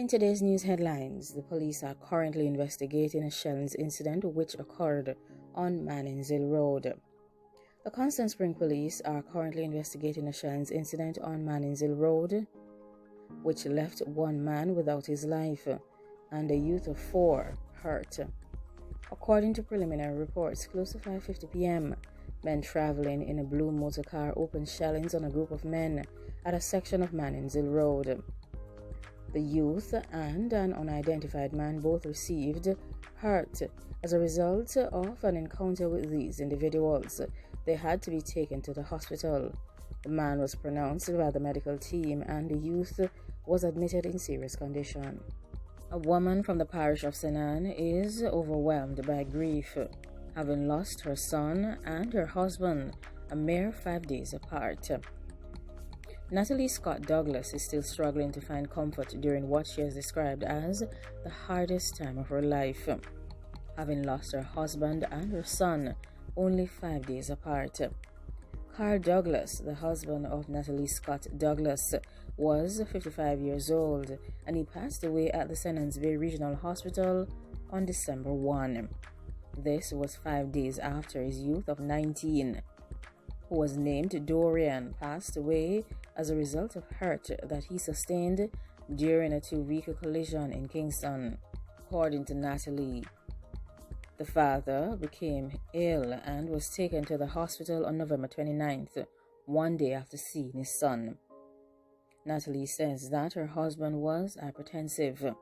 In today's news headlines, the police are currently investigating a shelling incident which occurred on Mannings Road. The Constant Spring police are currently investigating a shelling incident on Mannings Road which left one man without his life and a youth of 4 hurt. According to preliminary reports, close to 5:50 p.m., men traveling in a blue motor car opened shellings on a group of men at a section of Mannings Road. The youth and an unidentified man both received hurt. As a result of an encounter with these individuals, they had to be taken to the hospital. The man was pronounced by the medical team and the youth was admitted in serious condition. A woman from the parish of St. Anne is overwhelmed by grief, having lost her son and her husband a mere 5 days apart. Natalie Scott Douglas is still struggling to find comfort during what she has described as the hardest time of her life, having lost her husband and her son only 5 days apart. Carl Douglas, the husband of Natalie Scott Douglas, was 55 years old and he passed away at the St. Anne's Bay Regional Hospital on December 1. This was 5 days after his youth of 19, who was named Dorian, passed away as a result of hurt that he sustained during a two-vehicle collision in Kingston. According to Natalie, the father became ill and was taken to the hospital on November 29th, one day after seeing his son. Natalie says that her husband was hypertensive.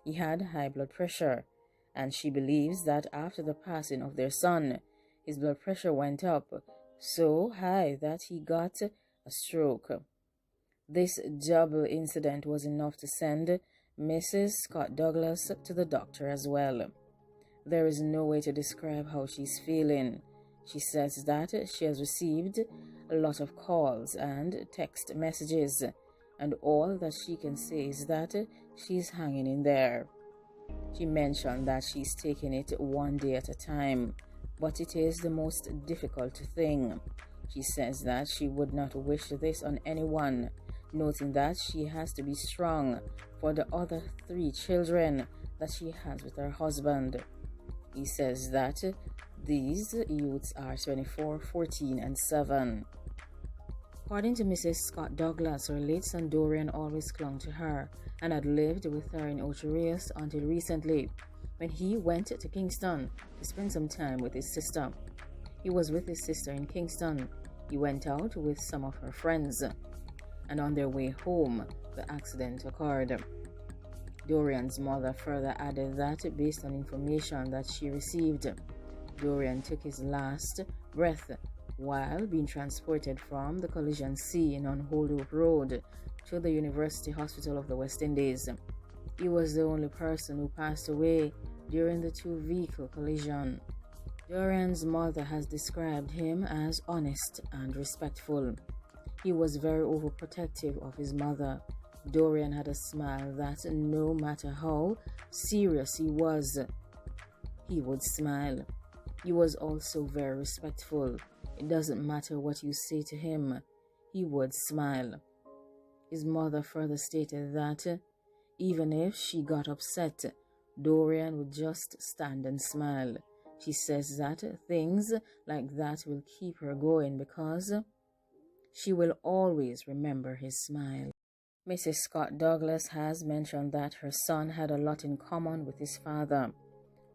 He had high blood pressure, and she believes that after the passing of their son, his blood pressure went up so high that he got a stroke. This double incident was enough to send Mrs. Scott Douglas to the doctor as well. There is no way to describe how she's feeling. She says that she has received a lot of calls and text messages, and all that she can say is that she's hanging in there. She mentioned that she's taking it one day at a time, but it is the most difficult thing. She says that she would not wish this on anyone, noting that she has to be strong for the other 3 children that she has with her husband. He says that these youths are 24, 14, and 7. According to Mrs. Scott Douglas, her late son Dorian always clung to her and had lived with her in Ocho Rios until recently, when he went to Kingston to spend some time with his sister. He was with his sister in Kingston. He went out with some of her friends, and on their way home, the accident occurred. Dorian's mother further added that based on information that she received, Dorian took his last breath while being transported from the collision scene on Holdhope Road to the University Hospital of the West Indies. He was the only person who passed away during the two-vehicle collision. Dorian's mother has described him as honest and respectful. He was very overprotective of his mother. Dorian had a smile that no matter how serious he was, he would smile. He was also very respectful. It doesn't matter what you say to him, he would smile. His mother further stated that even if she got upset, Dorian would just stand and smile. She says that things like that will keep her going because she will always remember his smile. Mrs. Scott Douglas has mentioned that her son had a lot in common with his father.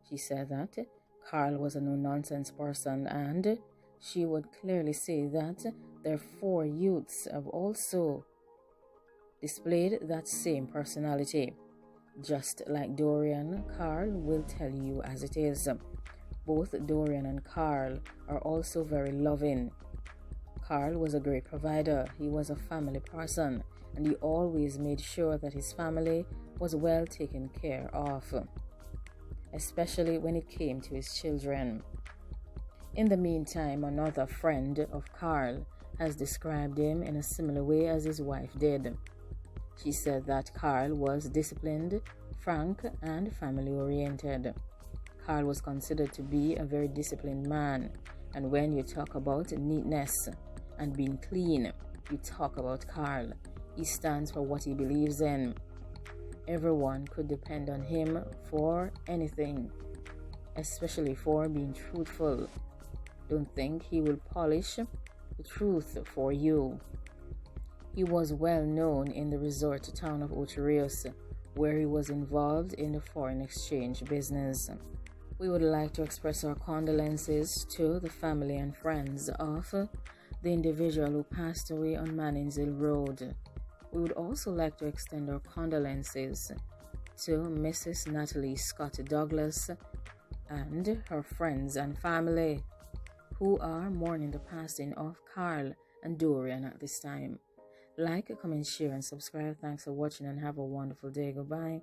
She said that Carl was a no-nonsense person, and she would clearly say that their 4 youths have also displayed that same personality. Just like Dorian, Carl will tell you as it is. Both Dorian and Carl are also very loving. Carl was a great provider. He was a family person, and he always made sure that his family was well taken care of, especially when it came to his children. In the meantime, another friend of Carl has described him in a similar way as his wife did. She said that Carl was disciplined, frank, and family-oriented. Carl was considered to be a very disciplined man, and when you talk about neatness and being clean, you talk about Carl. He stands for what he believes in. Everyone could depend on him for anything, especially for being truthful. Don't think he will polish the truth for you. He was well known in the resort town of Ocherios, where he was involved in the foreign exchange business. We would like to express our condolences to the family and friends of the individual who passed away on Mannings Road. We would also like to extend our condolences to Mrs. Natalie Scott Douglas and her friends and family who are mourning the passing of Carl and Dorian at this time. Like, comment, share, and subscribe. Thanks for watching and have a wonderful day. Goodbye.